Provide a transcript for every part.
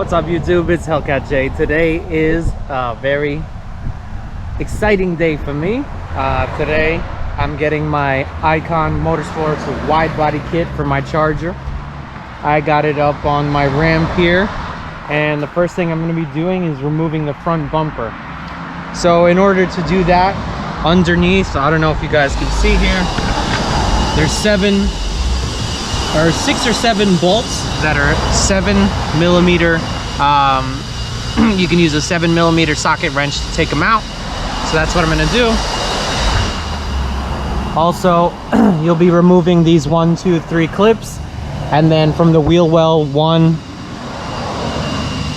What's up YouTube, it's HELLCAT J. Today is a very exciting day for me. Today I'm getting my Ikon Motorsports Widebody kit for my Charger. I got it up on my ramp here, and the first thing I'm going to be doing is removing the front bumper. So in order to do that, underneath, I don't know if you guys can see here, there's 6 or 7 bolts that are 7mm. You can use a 7mm socket wrench to take them out. So that's what I'm going to do. Also, you'll be removing these 1, 2, 3 clips, and then from the wheel well 1,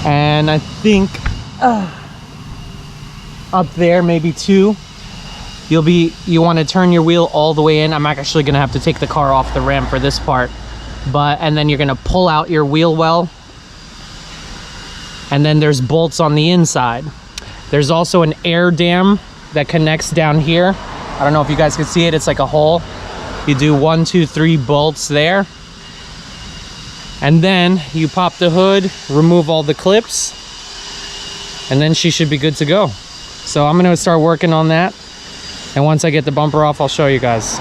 and I think up there maybe 2. You want to turn your wheel all the way in. I'm actually going to have to take the car off the ramp for this part, and then you're going to pull out your wheel well, and then there's bolts on the inside. There's also an air dam that connects down here. I don't know if you guys can see it. It's like a hole. You do 1, 2, 3 bolts there, and then you pop the hood, remove all the clips, and then she should be good to go. So I'm going to start working on that. And once I get the bumper off, I'll show you guys.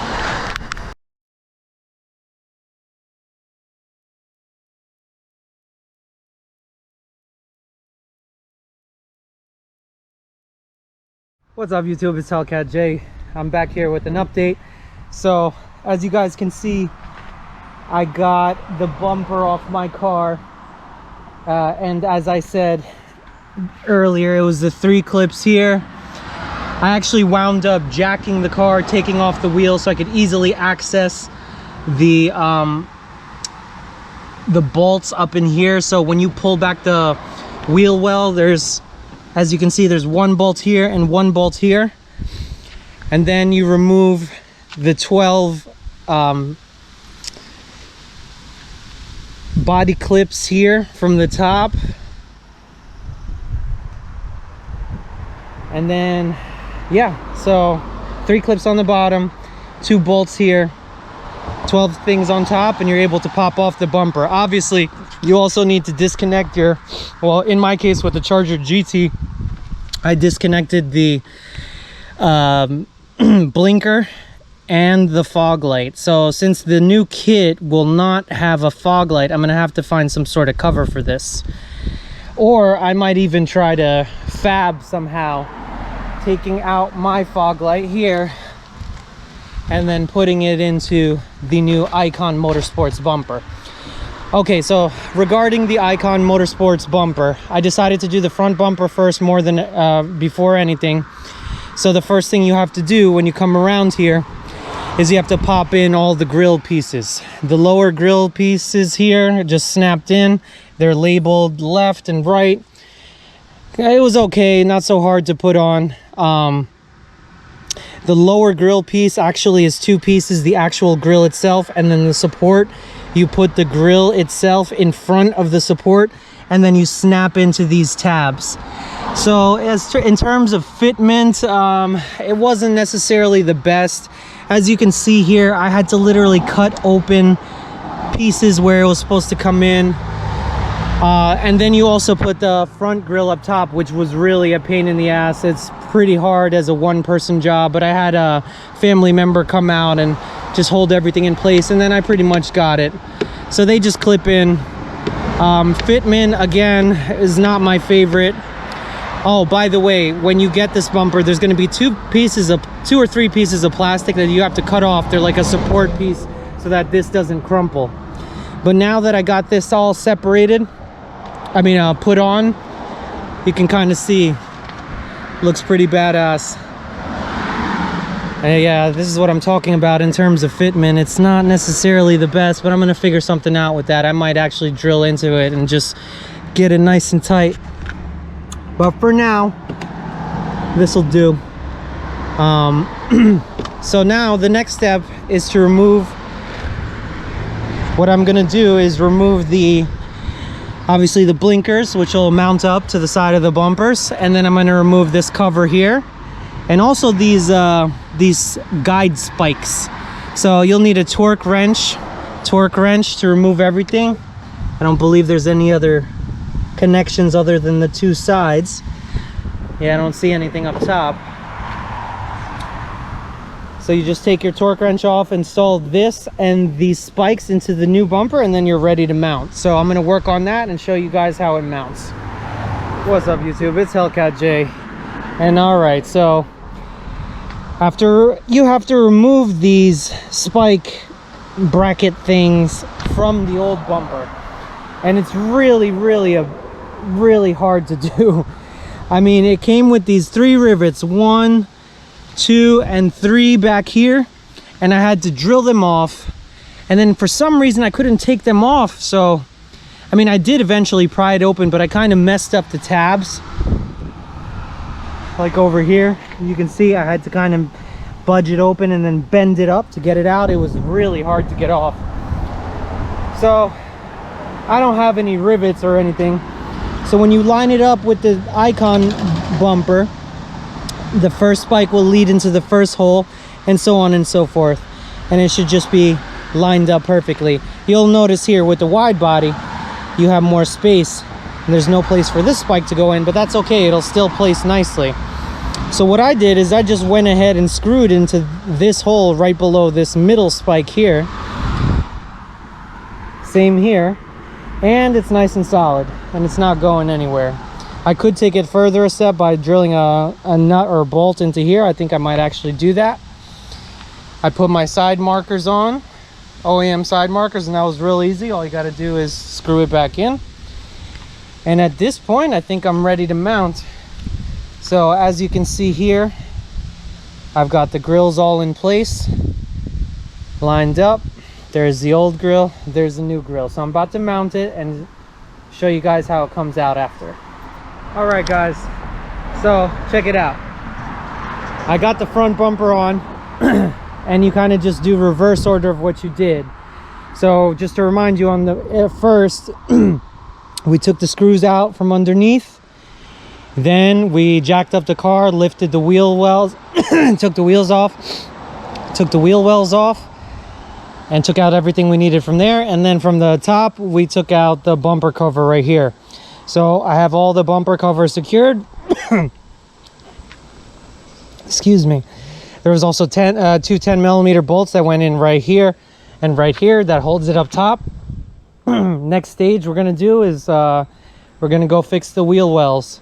What's up YouTube, it's HELLCAT J. I'm back here with an update. So as you guys can see, I got the bumper off my car. And as I said earlier, it was the 3 clips here. I actually wound up jacking the car, taking off the wheel so I could easily access the bolts up in here. So when you pull back the wheel well, there's, as you can see, there's 1 bolt here and 1 bolt here. And then you remove the 12 body clips here from the top. And then yeah, so 3 clips on the bottom, 2 bolts here, 12 things on top, and you're able to pop off the bumper. Obviously, you also need to disconnect your, well, in my case with the Charger GT, I disconnected the blinker and the fog light. So since the new kit will not have a fog light, I'm gonna have to find some sort of cover for this. Or I might even try to fab somehow, taking out my fog light here and then putting it into the new Ikon Motorsports bumper. Okay, so regarding the Ikon Motorsports bumper, I decided to do the front bumper first more than before anything. So the first thing you have to do when you come around here is you have to pop in all the grill pieces. The lower grill pieces here just snapped in. They're labeled left and right. It was okay, not so hard to put on. The lower grill piece actually is 2 pieces, the actual grill itself, and then the support. You put the grill itself in front of the support, and then you snap into these tabs. So in terms of fitment, it wasn't necessarily the best. As you can see here, I had to literally cut open pieces where it was supposed to come in. And then you also put the front grill up top, which was really a pain in the ass. It's pretty hard as a 1-person job, but I had a family member come out and just hold everything in place, and then I pretty much got it. So they just clip in. Fitment, again, is not my favorite. Oh, by the way, when you get this bumper, there's going to be 2 or 3 pieces of plastic that you have to cut off. They're like a support piece so that this doesn't crumple. But now that I got this all separated, put on, you can kind of see, looks pretty badass. Yeah, this is what I'm talking about in terms of fitment. It's not necessarily the best, but I'm gonna figure something out with that. I might actually drill into it and just get it nice and tight. But for now, this will do. So now the next step is to remove, what I'm gonna do is remove obviously the blinkers, which will mount up to the side of the bumpers, and then I'm going to remove this cover here, and also these guide spikes. So you'll need a torque wrench to remove everything. I don't believe there's any other connections other than the two sides. Yeah, I don't see anything up top. So you just take your torque wrench off, install this and these spikes into the new bumper, and then you're ready to mount. So I'm going to work on that and show you guys how it mounts. What's up, YouTube? It's HELLCAT J. And alright, so after you have to remove these spike bracket things from the old bumper, and it's really hard to do. I mean, it came with these 3 rivets, 1, 2, and 3 back here, and I had to drill them off, and then for some reason I couldn't take them off. So I mean, I did eventually pry it open, but I kind of messed up the tabs. Like over here, you can see I had to kind of budge it open and then bend it up to get it out. It was really hard to get off. So I don't have any rivets or anything. So when you line it up with the Ikon bumper, the first spike will lead into the first hole, and so on and so forth, and it should just be lined up perfectly. You'll notice here with the wide body, you have more space and there's no place for this spike to go in, but that's okay, it'll still place nicely. So what I did is I just went ahead and screwed into this hole right below this middle spike here. Same here, and it's nice and solid and it's not going anywhere. I could take it further a step by drilling a nut or a bolt into here. I think I might actually do that. I put my side markers on, OEM side markers, and that was real easy. All you got to do is screw it back in. And at this point, I think I'm ready to mount. So as you can see here, I've got the grills all in place, lined up. There's the old grill, there's the new grill. So I'm about to mount it and show you guys how it comes out after. All right, guys, so check it out. I got the front bumper on and you kind of just do reverse order of what you did. So just to remind you, on the first we took the screws out from underneath, then we jacked up the car, lifted the wheel wells took the wheel wells off and took out everything we needed from there. And then from the top we took out the bumper cover right here. So I have all the bumper covers secured. Excuse me. There was also two 10mm bolts that went in right here and right here that holds it up top. Next stage we're gonna do is we're gonna go fix the wheel wells.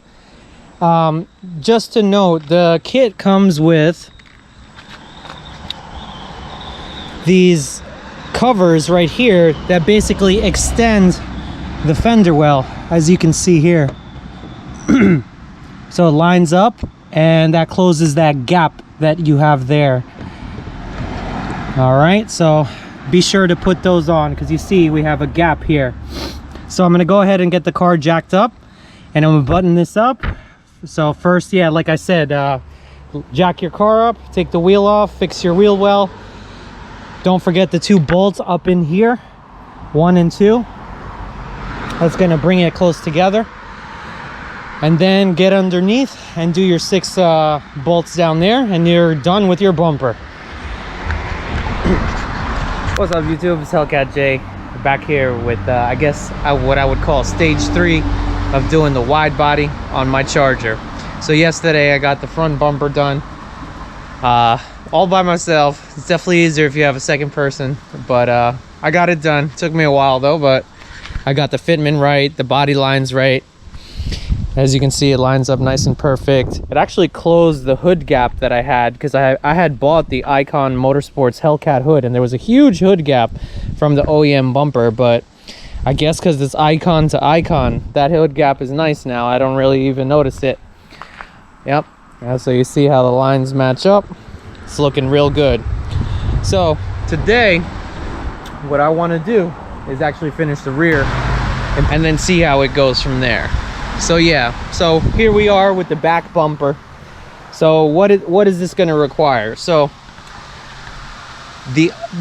Just to note, the kit comes with these covers right here that basically extend the fender well, as you can see here. So it lines up and that closes that gap that you have there. All right, so be sure to put those on because you see we have a gap here. So I'm going to go ahead and get the car jacked up and I'm going to button this up. So first, yeah, like I said, jack your car up, take the wheel off, fix your wheel well. Don't forget the 2 bolts up in here, 1 and 2. That's going to bring it close together. And then get underneath and do your 6 bolts down there, and you're done with your bumper. What's up, YouTube? It's HELLCAT J. Back here with I guess what I would call stage 3 of doing the wide body on my Charger. So yesterday I got the front bumper done all by myself. It's definitely easier if you have a second person, but I got it done. Took me a while though, but I got the fitment right, the body lines right. As you can see, it lines up nice and perfect. It actually closed the hood gap that I had because I had bought the Ikon Motorsports HELLCAT hood, and there was a huge hood gap from the OEM bumper, but I guess because it's Ikon to Ikon, that hood gap is nice now. I don't really even notice it. Yep. So you see how the lines match up. It's looking real good. So today, what I want to do is actually finish the rear and then see how it goes from there. So yeah, so here we are with the back bumper. So what is this going to require? So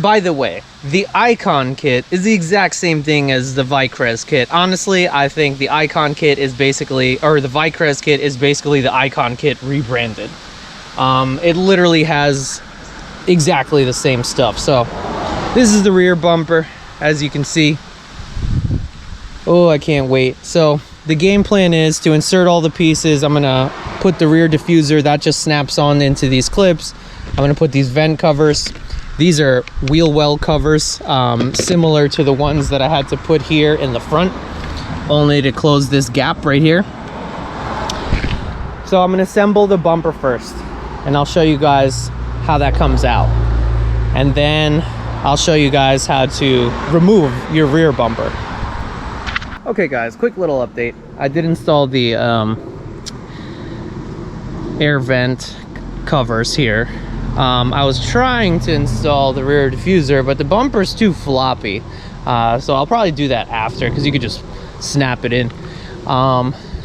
by the way, the Ikon kit is the exact same thing as the Vicrez kit. Honestly, I think the Ikon kit is basically, or the Vicrez kit is basically the Ikon kit rebranded. It literally has exactly the same stuff. So this is the rear bumper, as you can see. Oh, I can't wait. So the game plan is to insert all the pieces. I'm gonna put the rear diffuser that just snaps on into these clips. I'm gonna put these vent covers. These are wheel well covers, similar to the ones that I had to put here in the front, only to close this gap right here. So I'm gonna assemble the bumper first, and I'll show you guys how that comes out. And then I'll show you guys how to remove your rear bumper. Okay guys, quick little update. I did install the air vent covers here. I was trying to install the rear diffuser, but the bumper's too floppy. So I'll probably do that after, because you could just snap it in.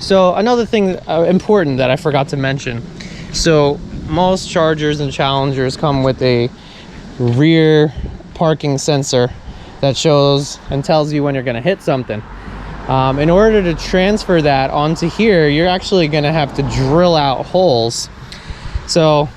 So another thing important that I forgot to mention. So most Chargers and Challengers come with a rear parking sensor that shows and tells you when you're gonna hit something. In order to transfer that onto here, you're actually gonna have to drill out holes. So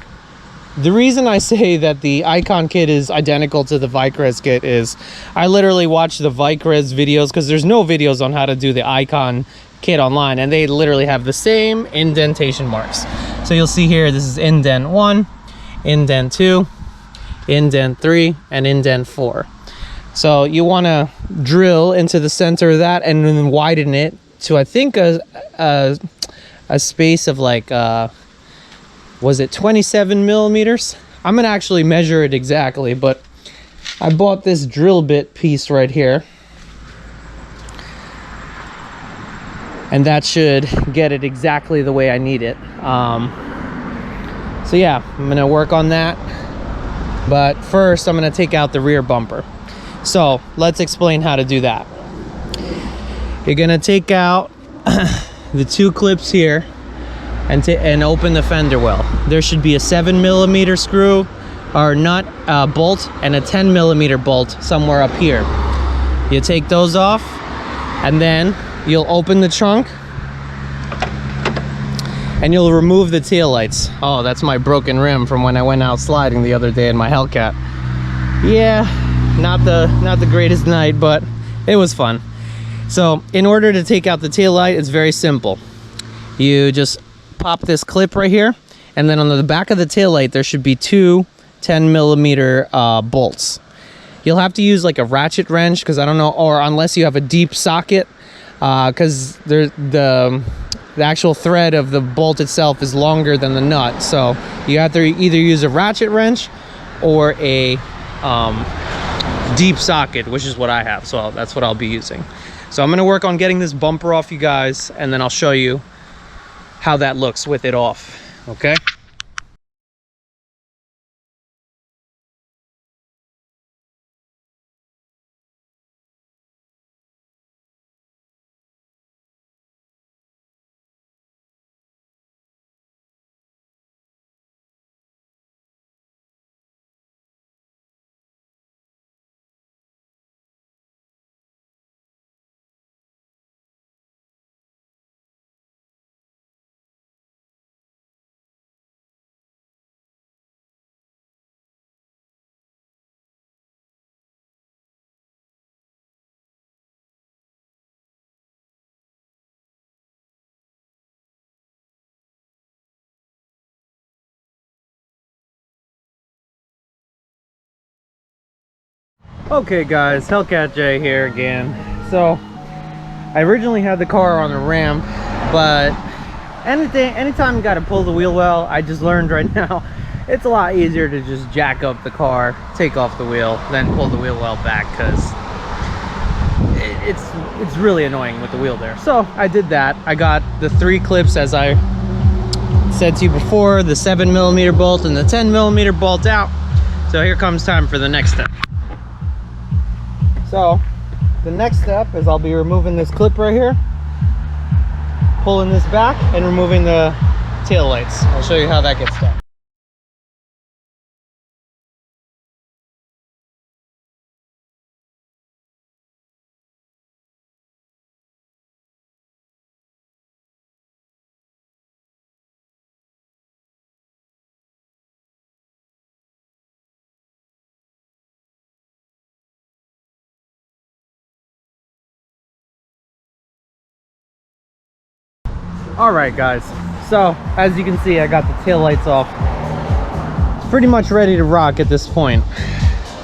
the reason I say that the Ikon kit is identical to the Vicrez kit is I literally watched the Vicrez videos, because there's no videos on how to do the Ikon kit online, and they literally have the same indentation marks. So you'll see here, this is indent 1, indent 2, indent 3, and indent 4. So you want to drill into the center of that and then widen it to, I think, a space of like was it 27 millimeters? I'm gonna actually measure it exactly, but I bought this drill bit piece right here, and that should get it exactly the way I need it. So yeah, I'm gonna work on that, but first I'm gonna take out the rear bumper. So let's explain how to do that. You're gonna take out the two clips here and open the fender well. There should be a 7 millimeter screw or nut, bolt, and a 10 millimeter bolt somewhere up here. You take those off, and then you'll open the trunk and you'll remove the tail lights. Oh, that's my broken rim from when I went out sliding the other day in my HELLCAT. Yeah, not the greatest night, but it was fun. So in order to take out the tail light, it's very simple. You just pop this clip right here, and then on the back of the tail light there should be two 10 millimeter bolts. You'll have to use like a ratchet wrench, because I don't know, or unless you have a deep socket, because the actual thread of the bolt itself is longer than the nut. So you have to either use a ratchet wrench or a deep socket, which is what I have. So that's what I'll be using. So I'm going to work on getting this bumper off, you guys, and then I'll show you how that looks with it off. Okay. Okay guys, HELLCAT J here again. So I originally had the car on a ramp, but anytime you got to pull the wheel well, I just learned right now it's a lot easier to just jack up the car, take off the wheel, then pull the wheel well back, because it's really annoying with the wheel there. So I did that. I got the three clips, as I said to you before, the 7 millimeter bolt and the 10 millimeter bolt out. So here comes time for the next step. So the next step is I'll be removing this clip right here, pulling this back, and removing the tail lights. I'll show you how that gets done. All right, guys. So as you can see, I got the tail lights off. It's pretty much ready to rock at this point.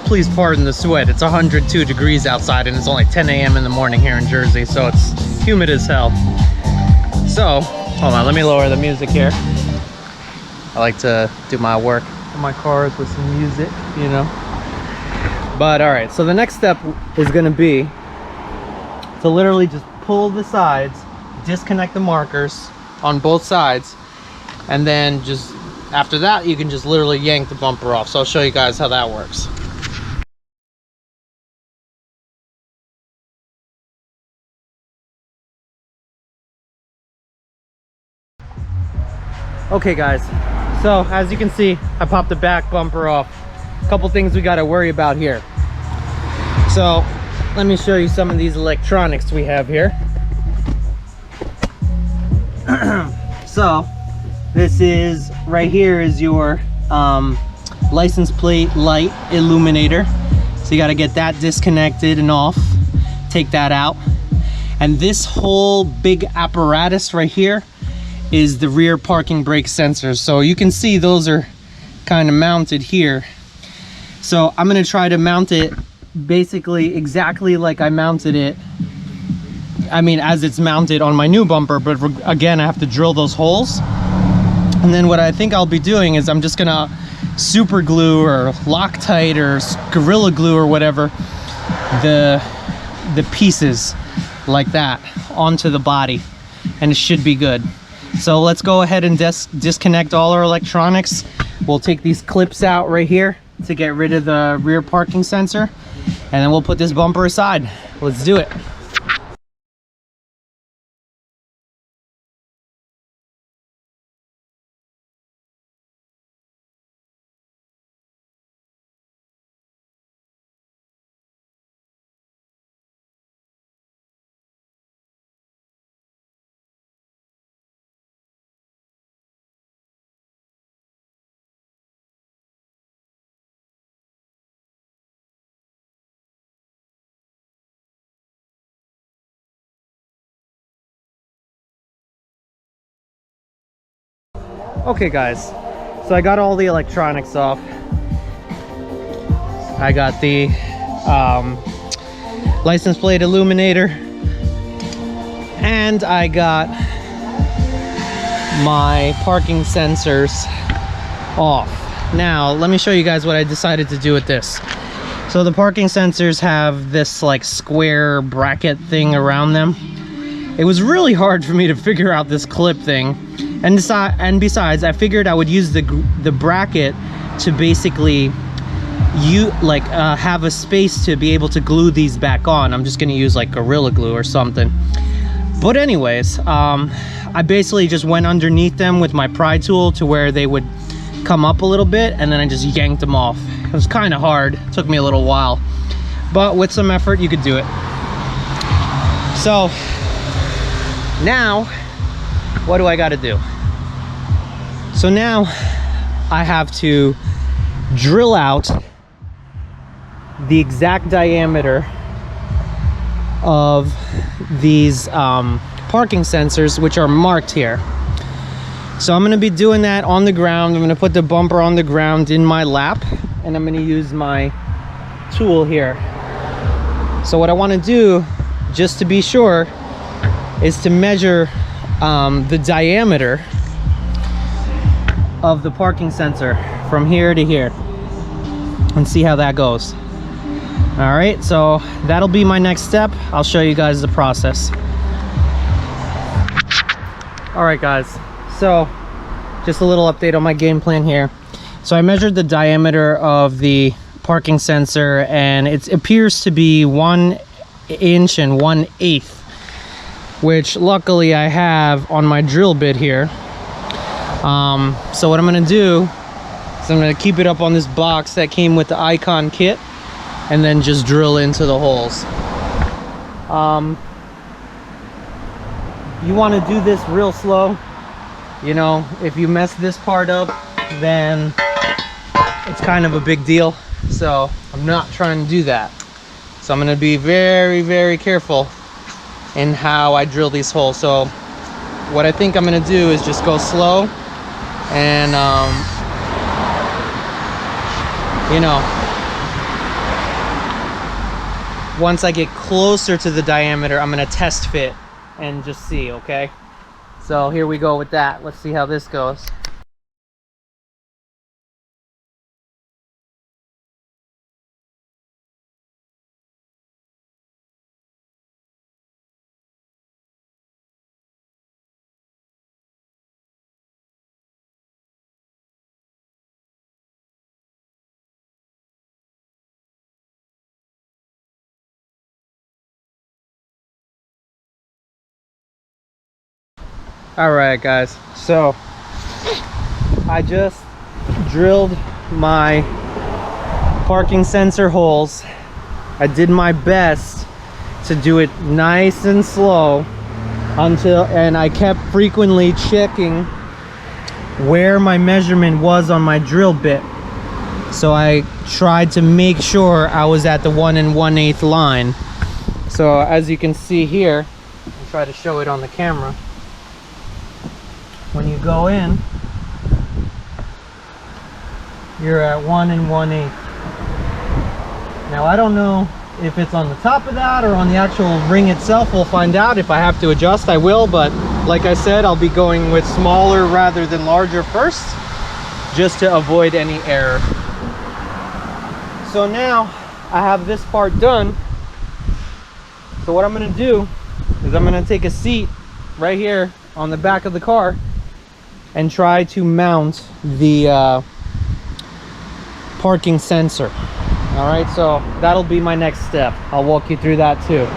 Please pardon the sweat. It's 102 degrees outside and it's only 10 a.m. in the morning here in Jersey, so it's humid as hell. So, hold on, let me lower the music here. I like to do my work in my cars with some music, you know. But all right, so the next step is gonna be to literally just pull the sides, disconnect the markers on both sides, and then just after that you can just literally yank the bumper off. So I'll show you guys how that works. Okay guys, so as you can see, I popped the back bumper off. A couple things we got to worry about here. So let me show you some of these electronics we have here. So this is right here is your license plate light illuminator. So you got to get that disconnected and off, take that out. And this whole big apparatus right here is the rear parking brake sensors. So you can see those are kind of mounted here. So I'm going to try to mount it basically exactly like I mounted it, I mean as it's mounted on my new bumper, but again I have to drill those holes. And then what I think I'll be doing is I'm just gonna super glue or Loctite or Gorilla Glue or whatever the pieces like that onto the body, and it should be good. So let's go ahead and disconnect all our electronics. We'll take these clips out right here to get rid of the rear parking sensor, and then we'll put this bumper aside. Let's do it. Okay guys, so I got all the electronics off. I got the license plate illuminator, and I got my parking sensors off. Now let me show you guys what I decided to do with this. So the parking sensors have this like square bracket thing around them. It was really hard for me to figure out this clip thing. And besides, I figured I would use the bracket to basically have a space to be able to glue these back on. I'm just gonna use like Gorilla Glue or something. But anyways, I basically just went underneath them with my pry tool to where they would come up a little bit, and then I just yanked them off. It was kind of hard, it took me a little while, but with some effort you could do it. So now what do I got to do? So now I have to drill out the exact diameter of these parking sensors, which are marked here. So I'm going to be doing that on the ground. I'm going to put the bumper on the ground in my lap, and I'm going to use my tool here. So what I want to do, just to be sure, is to measure the diameter of the parking sensor from here to here and see how that goes. All right, so that'll be my next step. I'll show you guys the process. All right guys, so just a little update on my game plan here. So I measured the diameter of the parking sensor, and it appears to be 1 inch and 1/8, which luckily I have on my drill bit here. So what I'm gonna do is I'm gonna keep it up on this box that came with the Ikon kit, and then just drill into the holes. You want to do this real slow. You know, if you mess this part up, then it's kind of a big deal. So I'm not trying to do that. So I'm going to be very, very careful in how I drill these holes. So what I think I'm gonna do is just go slow and you know, once I get closer to the diameter, I'm gonna test fit and just see, okay? So here we go with that. Let's see how this goes. All right, guys, so I just drilled my parking sensor holes. I did my best to do it nice and slow and I kept frequently checking where my measurement was on my drill bit. So I tried to make sure I was at the 1 1/8 line. So as you can see here, I'll try to show it on the camera. When you go in, you're at 1 1/8. Now I don't know if it's on the top of that or on the actual ring itself. We'll find out. If I have to adjust, I will, but like I said, I'll be going with smaller rather than larger first, just to avoid any error. So now I have this part done. So what I'm gonna do is I'm gonna take a seat right here on the back of the car and try to mount the parking sensor. All right, so that'll be my next step. I'll walk you through that too.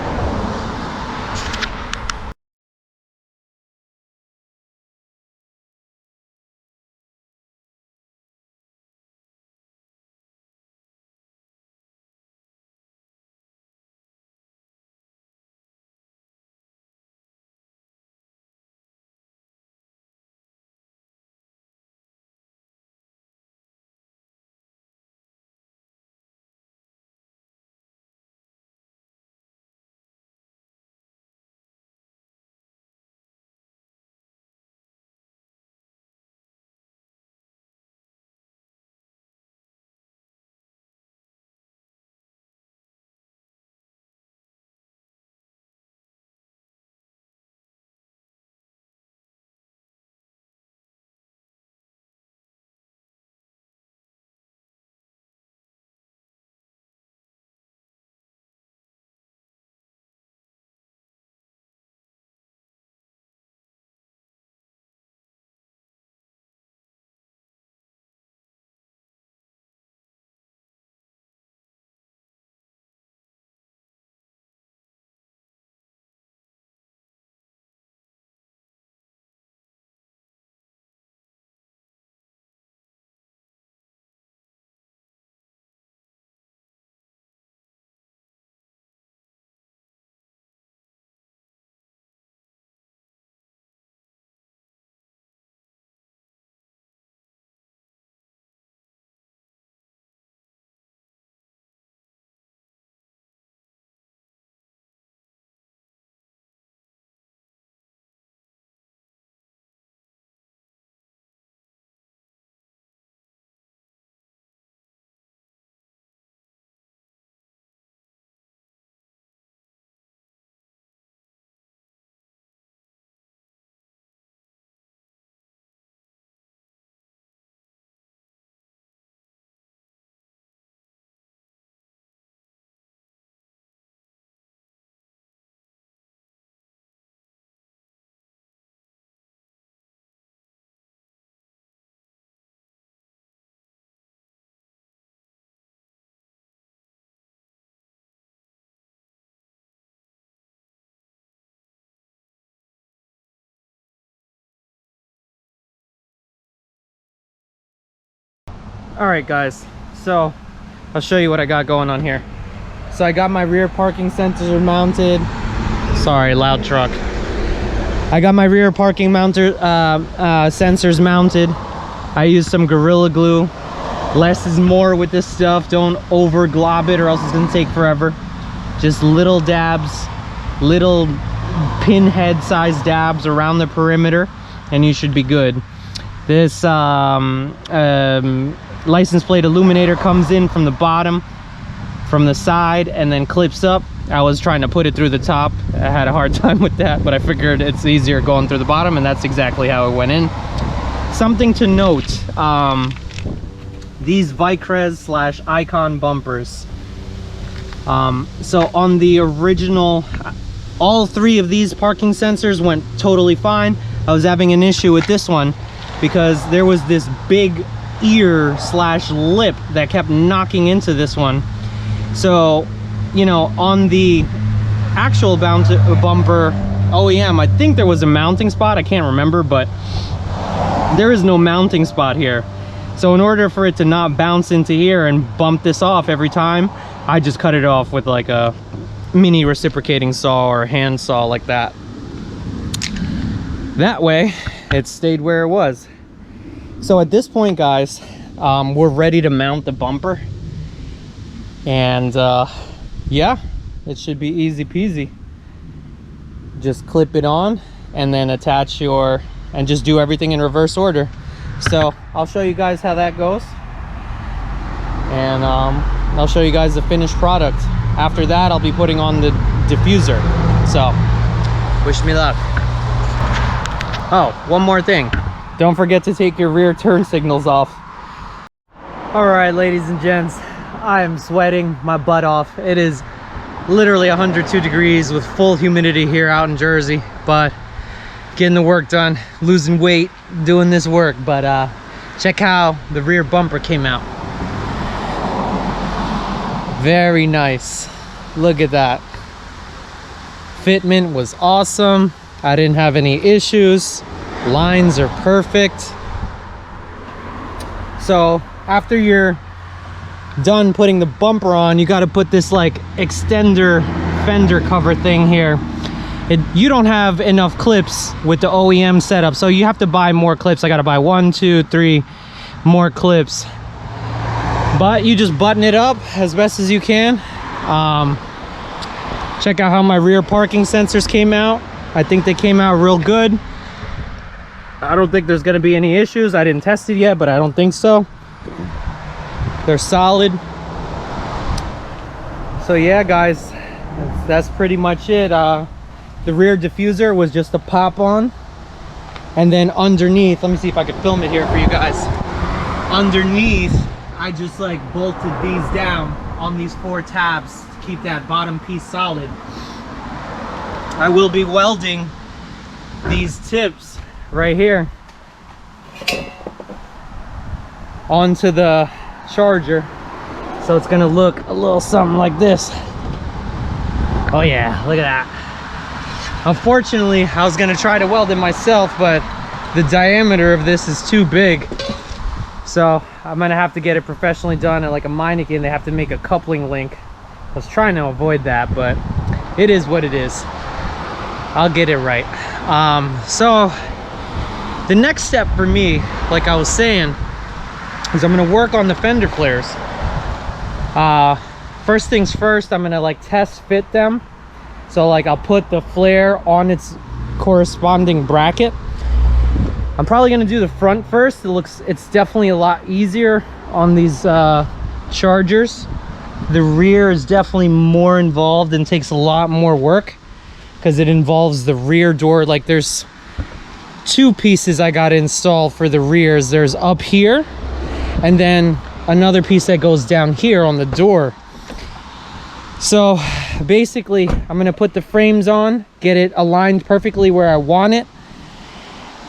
All right, guys, so I'll show you what I got going on here. So I got my rear parking sensors mounted. Sorry, loud truck. I got my rear parking sensors mounted. I used some Gorilla Glue. Less is more with this stuff. Don't over glob it or else it's gonna take forever. Just little dabs, little pinhead size dabs around the perimeter and you should be good. This license plate illuminator comes in from the bottom, from the side, and then clips up. I was trying to put it through the top. I had a hard time with that, but I figured it's easier going through the bottom, and that's exactly how it went in. Something to note, these Vicrez / Ikon bumpers. So on the original, all 3 of these parking sensors went totally fine. I was having an issue with this one because there was this big ear / lip that kept knocking into this one. So, you know, on the actual bumper OEM, I think there was a mounting spot. I can't remember, but there is no mounting spot here. So in order for it to not bounce into here and bump this off every time, I just cut it off with like a mini reciprocating saw or hand saw like that. That way it stayed where it was. So at this point, guys, we're ready to mount the bumper, and yeah, it should be easy peasy. Just clip it on and then attach your, and just do everything in reverse order. So I'll show you guys how that goes, and I'll show you guys the finished product. After that, I'll be putting on the diffuser. So wish me luck. Oh, one more thing, don't forget to take your rear turn signals off. All right, ladies and gents, I am sweating my butt off. It is literally 102 degrees with full humidity here out in Jersey, but getting the work done, losing weight, doing this work. But check how the rear bumper came out. Very nice. Look at that. Fitment was awesome. I didn't have any issues. Lines are perfect. So after you're done putting the bumper on, you got to put this like extender fender cover thing here. You don't have enough clips with the OEM setup, so you have to buy more clips. I got to buy 1, 2, 3 more clips, but you just button it up as best as you can. Check out how my rear parking sensors came out. I think they came out real good. I don't think there's going to be any issues. I didn't test it yet, but I don't think so. They're solid. So yeah, guys, that's pretty much it. The rear diffuser was just a pop on, and then underneath, let me see if I can film it here for you guys. Underneath, I just like bolted these down on these 4 tabs to keep that bottom piece solid. I will be welding these tips right here onto the charger, so it's gonna look a little something like this. Oh yeah, look at that. Unfortunately, I was gonna try to weld it myself, but the diameter of this is too big, so I'm gonna have to get it professionally done at like a Meineke, and they have to make a coupling link. I was trying to avoid that, but it is what it is. I'll get it right. So the next step for me, like I was saying, is I'm gonna work on the fender flares. First things first, I'm gonna like test fit them. So like I'll put the flare on its corresponding bracket. I'm probably gonna do the front first. It's definitely a lot easier on these chargers. The rear is definitely more involved and takes a lot more work because it involves the rear door. Like there's 2 pieces I got to install for the rears. There's up here, and then another piece that goes down here on the door. So basically, I'm gonna put the frames on, get it aligned perfectly where I want it.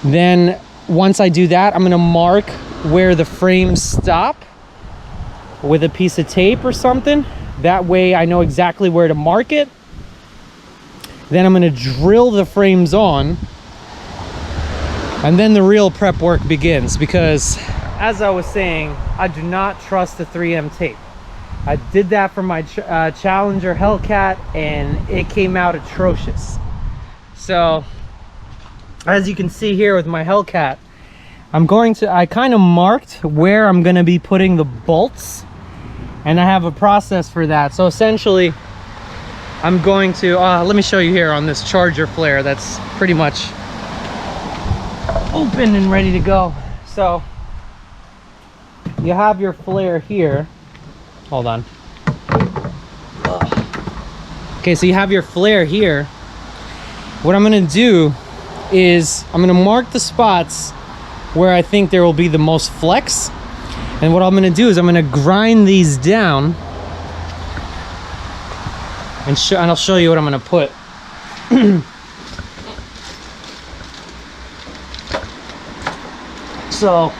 Then once I do that, I'm gonna mark where the frames stop with a piece of tape or something. That way I know exactly where to mark it. Then I'm gonna drill the frames on, and then the real prep work begins, because as I was saying, I do not trust the 3M tape. I did that for my Challenger HELLCAT, and it came out atrocious. So as you can see here with my HELLCAT, I kind of marked where I'm going to be putting the bolts, and I have a process for that. So essentially I'm going to, let me show you here on this charger flare that's pretty much open and ready to go. So you have your flare here. Hold on. Okay, so you have your flare here. What I'm gonna do is I'm gonna mark the spots where I think there will be the most flex. And what I'm gonna do is I'm gonna grind these down and I'll show you what I'm gonna put. So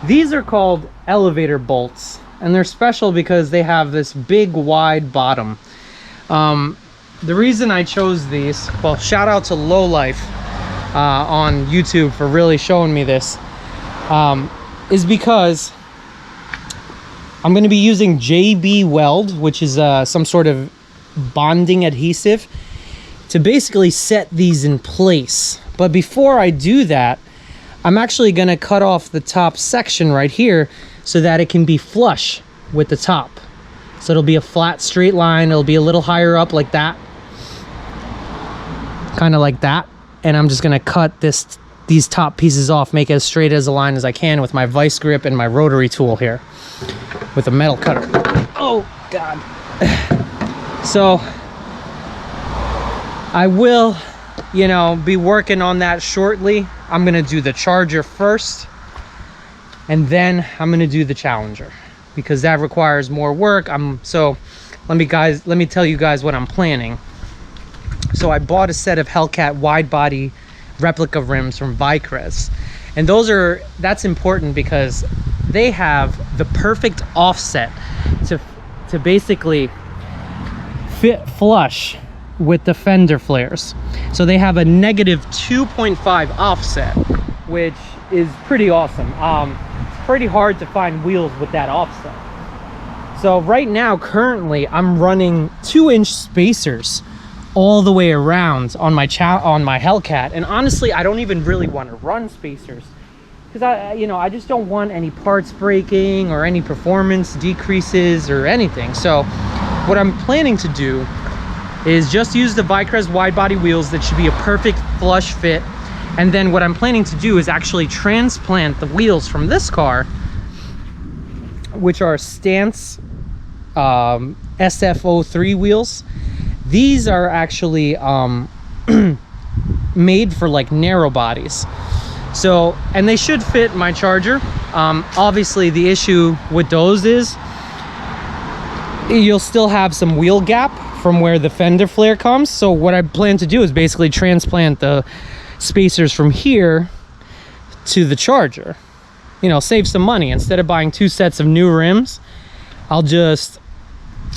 these are called elevator bolts, and they're special because they have this big wide bottom. The reason I chose these, well, shout out to Lowlife on YouTube for really showing me this, is because I'm going to be using JB Weld, which is some sort of bonding adhesive, to basically set these in place. But before I do that, I'm actually going to cut off the top section right here so that it can be flush with the top. So it'll be a flat straight line. It'll be a little higher up like that, kind of like that. And I'm just going to cut these top pieces off, make it as straight as a line as I can with my vice grip and my rotary tool here with a metal cutter. Oh God. So I will, you know, be working on that shortly. I'm gonna do the charger first, and then I'm gonna do the Challenger, because that requires more work. So let me tell you guys what I'm planning. So I bought a set of HELLCAT wide body replica rims from Vicrez, and that's important because they have the perfect offset to basically fit flush with the Fender flares. So they have a negative 2.5 offset, which is pretty awesome. It's pretty hard to find wheels with that offset. So right now, currently, I'm running 2-inch spacers all the way around on my HELLCAT, and honestly, I don't even really want to run spacers because I just don't want any parts breaking or any performance decreases or anything. So what I'm planning to do is just use the Vicrez Widebody wheels that should be a perfect flush fit. And then what I'm planning to do is actually transplant the wheels from this car, which are Stance SF03 wheels. These are actually made for like narrow bodies. So, and they should fit my Charger. Obviously the issue with those is you'll still have some wheel gap from where the Fender flare comes. So what I plan to do is basically transplant the spacers from here to the Charger. You know, save some money. Instead of buying 2 sets of new rims, I'll just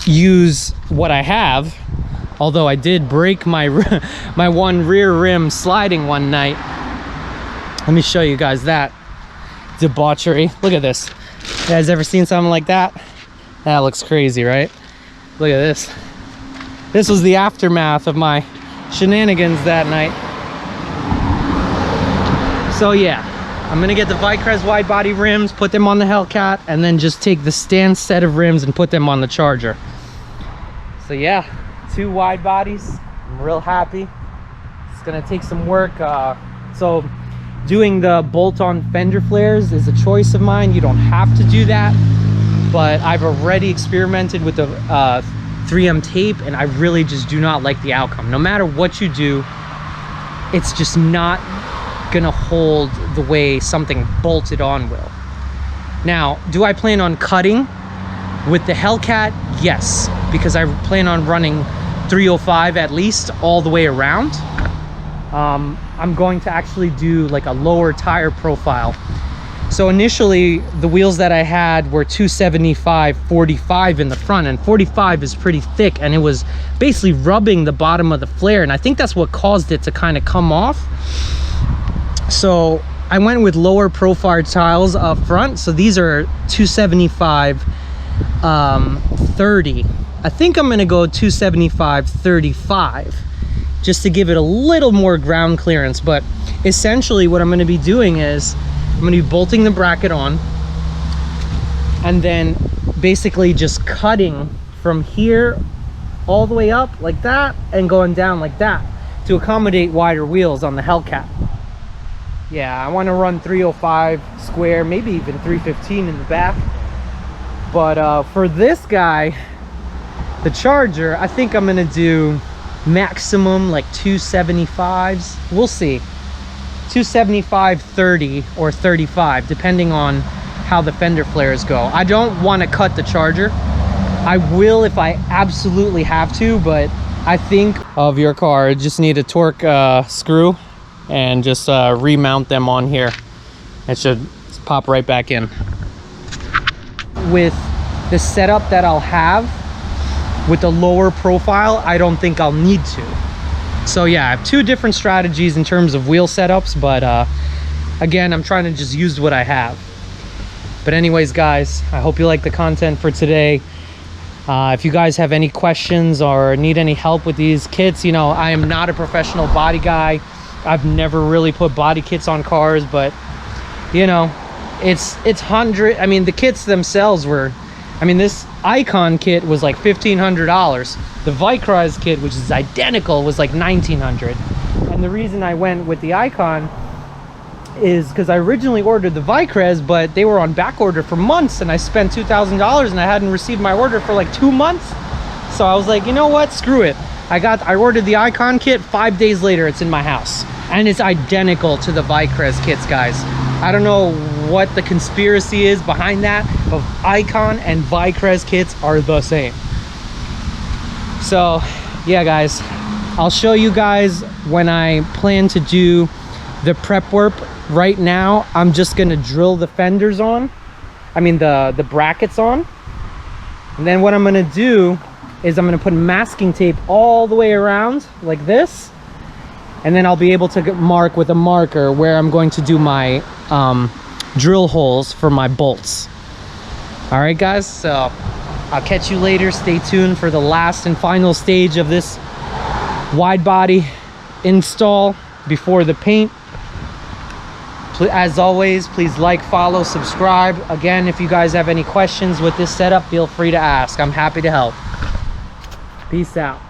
use what I have. Although I did break my my one rear rim sliding one night. Let me show you guys that debauchery. Look at this. You guys ever seen something like that? That looks crazy, right? Look at this. This was the aftermath of my shenanigans that night. So yeah, I'm gonna get the Vicrez wide body rims, put them on the HELLCAT, and then just take the Stance set of rims and put them on the Charger. So yeah, 2 wide bodies. I'm real happy. It's gonna take some work. So doing the bolt-on Fender flares is a choice of mine. You don't have to do that, but I've already experimented with the 3M tape, and I really just do not like the outcome. No matter what you do, it's just not gonna hold the way something bolted on will. Now, do I plan on cutting with the HELLCAT? Yes, because I plan on running 305 at least all the way around. I'm going to actually do like a lower tire profile. So initially the wheels that I had were 275 45 in the front, and 45 is pretty thick, and it was basically rubbing the bottom of the flare, and I think that's what caused it to kind of come off. So I went with lower profile tiles up front. So these are 275 30. I think I'm gonna go 275 35 just to give it a little more ground clearance. But essentially what I'm gonna be doing is I'm gonna be bolting the bracket on, and then basically just cutting from here all the way up like that and going down like that to accommodate wider wheels on the HELLCAT. Yeah, I want to run 305 square, maybe even 315 in the back. But for this guy, the Charger, I think I'm gonna do maximum like 275s. We'll see. 275, 30, or 35, depending on how the fender flares go. I don't want to cut the Charger. I will if I absolutely have to, but I think of your car, just need a torque screw and just remount them on here. It should pop right back in. With the setup that I'll have with the lower profile, I don't think I'll need to. So yeah, I have two different strategies in terms of wheel setups, but again, I'm trying to just use what I have. But anyways, guys, I hope you like the content for today. If you guys have any questions or need any help with these kits, you know, I am not a professional body guy. I've never really put body kits on cars, but you know, it's I mean, the kits themselves were, I mean, this Ikon kit was like $1,500. The Vicrez kit, which is identical, was like $1,900. And the reason I went with the Ikon is because I originally ordered the Vicrez, but they were on back order for months, and I spent $2,000 and I hadn't received my order for like 2 months. So I was like, you know what, screw it. I ordered the Ikon kit. 5 days later, it's in my house, and it's identical to the Vicrez kits, guys. I don't know what the conspiracy is behind that, but Ikon and Vicrez kits are the same. So yeah, guys, I'll show you guys when I plan to do the prep work. Right now, I'm just gonna drill the fenders on, I mean the brackets on, and then what I'm gonna do is I'm gonna put masking tape all the way around like this, and then I'll be able to mark with a marker where I'm going to do my drill holes for my bolts. All right, guys, so I'll catch you later. Stay tuned for the last and final stage of this wide body install before the paint. As always, please like, follow, subscribe. Again, if you guys have any questions with this setup, feel free to ask. I'm happy to help. Peace out.